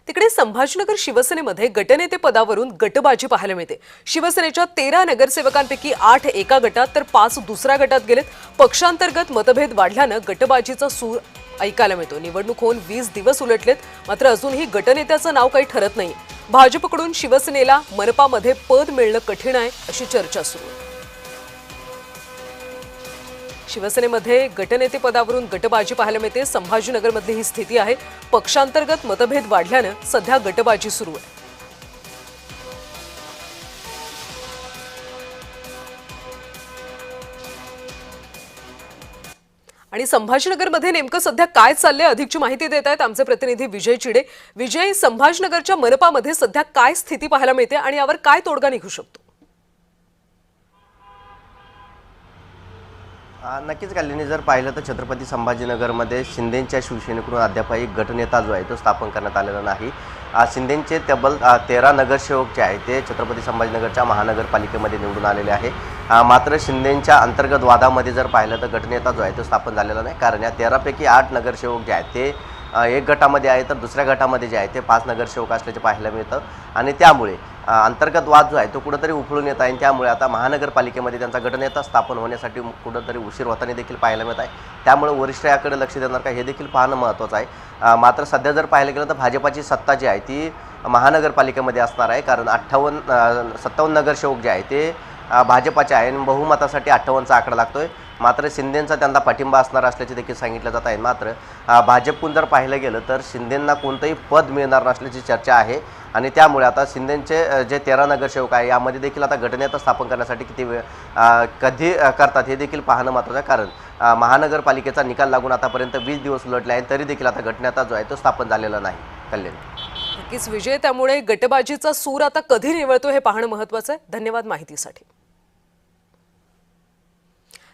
तिकडे संभाजीनगर शिवसेनेमध्ये गटनेते पदावरून गटबाजी पाहायला मिळते। शिवसेनेच्या 13 नगरसेवकांपैकी 8 एका गटात तर 5 दुसऱ्या गटात गेलेत। पक्षांतर्गत मतभेद वाढल्याने गटबाजीचा सूर ऐकायला मिळतो। निवडणूक होऊन 20 दिवस उलटलेत, मात्र अजूनही गटनेत्याचं नाव काही ठरत नाही। भाजपकडून शिवसेनेला मनपामध्ये पद मिळणं कठीण आहे अशी चर्चा सुरू आहे। शिवसेनेमध्ये गटनेते पदावरून गटबाजी पाहायला मिळते। संभाजीनगरमधली ही स्थिती आहे। पक्षांतर्गत मतभेद वाढल्याने सध्या गटबाजी सुरू आहे। आणि संभाजीनगरमध्ये नेमकं सध्या काय चाललंय अधिकची माहिती देत आहेत आमचे प्रतिनिधी विजय चिडे। विजय, संभाजीनगरच्या मनपामध्ये सध्या काय स्थिती पाहायला मिळते आणि यावर काय तोडगा निघू शकतो? नक्कीच कल्याणी, जर पाहिलं तर छत्रपती संभाजीनगरमध्ये शिंदेंच्या शिवसेनेकडून अद्यापही गटनेता जो आहे तो स्थापन करण्यात आलेला नाही। शिंदेंचे तब्बल 13 नगरसेवक जे आहेत ते छत्रपती संभाजीनगरच्या महानगरपालिकेमध्ये निवडून आलेले आहे। मात्र शिंदेंच्या अंतर्गत वादामध्ये जर पाहिलं तर गटनेता जो आहे तो स्थापन झालेला नाही, कारण या 13 पैकी 8 नगरसेवक जे आहेत ते एक गटामध्ये आहे, तर दुसऱ्या गटामध्ये जे आहे ते 5 नगरसेवक असल्याचे पाहायला मिळतं। आणि त्यामुळे अंतर्गत वाद जो आहे तो कुठंतरी उफळून येत आहे आणि त्यामुळे आता महानगरपालिकेमध्ये त्यांचा गटनेता स्थापन होण्यासाठी कुठंतरी उशीर होताना देखील पाहायला मिळत आहे। त्यामुळे वरिष्ठ याकडे लक्ष देणार का हे देखील पाहणं महत्त्वाचं आहे। मात्र सध्या जर पाहायला गेलं तर भाजपाची सत्ता जी आहे ती महानगरपालिकेमध्ये असणार आहे, कारण 57 नगरसेवक जे आहे ते भाजपाचे आहे आणि बहुमतासाठी 58चा आकडा लागतोय। मात्र शिंदेंचा त्यांना पाठिंबा असणार असल्याचे देखील सांगितलं जात आहे। मात्र भाजपकडून जर पाहिलं गेलं तर शिंदेंना कोणतंही पद मिळणार नसल्याची चर्चा आहे आणि त्यामुळे आता शिंदेंचे जे 13 नगरसेवक आहे यामध्ये देखील आता गटनेता स्थापन करण्यासाठी किती वेळ कधी करतात हे देखील पाहणं महत्त्वाचं आहे, कारण महानगरपालिकेचा निकाल लागून आतापर्यंत 20 दिवस उलटले आहेत तरी देखील आता गटनेता जो आहे तो स्थापन झालेला नाही। कल्याण, नक्कीच विजय, त्यामुळे गटबाजीचा सूर आता कधी निवळतो हे पाहणं महत्त्वाचं आहे। धन्यवाद माहितीसाठी।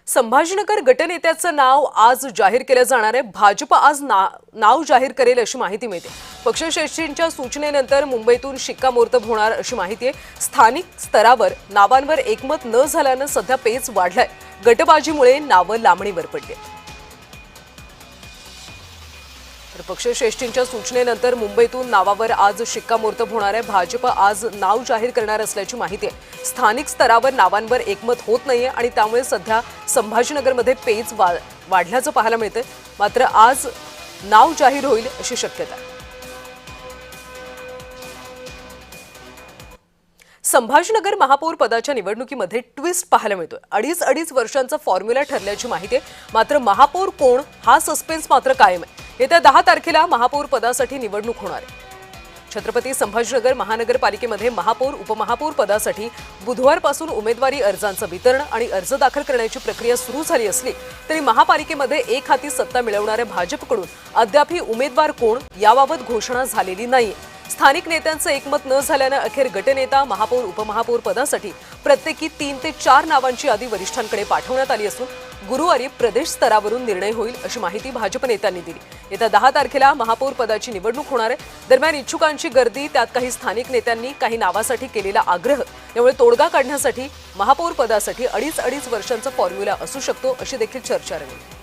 संभाजीनगर गटनेत्याचं नाव आज जाहीर केलं जाणार आहे। भाजप आज नाव जाहीर करेल अशी माहिती मिळते। पक्षश्रेष्ठींच्या सूचनेनंतर मुंबईतून शिक्कामोर्तब होणार अशी माहिती आहे। स्थानिक स्तरावर नावांवर एकमत न झाल्यानं सध्या पेच वाढलाय। गटबाजीमुळे नावं लांबणीवर पडली। तर पक्षश्रेष्ठींच्या सूचनेनंतर मुंबईतून नावावर आज शिक्कामोर्तब होणार आहे। भाजप आज नाव जाहीर करणार असल्याची माहिती आहे। स्थानिक स्तरावर नावांवर एकमत होत नाहीये आणि त्यामुळे सध्या संभाजीनगरमध्ये पेच वाढल्याचं पाहायला मिळतंय। मात्र आज नाव जाहीर होईल अशी शक्यता आहे। संभाजीनगर महापौर पदाच्या निवडणुकीमध्ये ट्विस्ट पाहायला मिळतोय। अडीच वर्षांचा फॉर्म्युला ठरल्याची माहिती आहे। मात्र महापौर कोण हा सस्पेन्स मात्र कायम आहे। येत्या 10 तारखेला महापौर पदासाठी निवडणूक होणार आहे। छत्रपती संभाजीनगर महानगरपालिकेमध्ये महापौर उपमहापौर पदासाठी बुधवारपासून उमेदवारी अर्जांचं वितरण आणि अर्ज दाखल करण्याची प्रक्रिया सुरू झाली असली तरी महापालिकेमध्ये एक हाती सत्ता मिळवणाऱ्या भाजपकडून अद्यापही उमेदवार कोण याबाबत घोषणा झालेली नाही। स्थानिक नेत्यांचं एकमत न झाल्यानं अखेर गटनेता महापौर उपमहापौर पदासाठी प्रत्येकी 3 ते 4 नावांची यादी वरिष्ठांकडे पाठवण्यात आली असून गुरुवारी प्रदेश स्तरावरून निर्णय होईल अशी माहिती भाजप नेत्यांनी दिली। येत्या 10 तारखेला महापौर पदाची निवडणूक होणार आहे। दरम्यान इच्छुकांची गर्दी, त्यात काही स्थानिक नेत्यांनी काही नावासाठी केलेला आग्रह यामुळे तोडगा काढण्यासाठी महापौर पदासाठी अडीच वर्षांचा फॉर्म्युला असू शकतो अशी देखील चर्चा रंगली।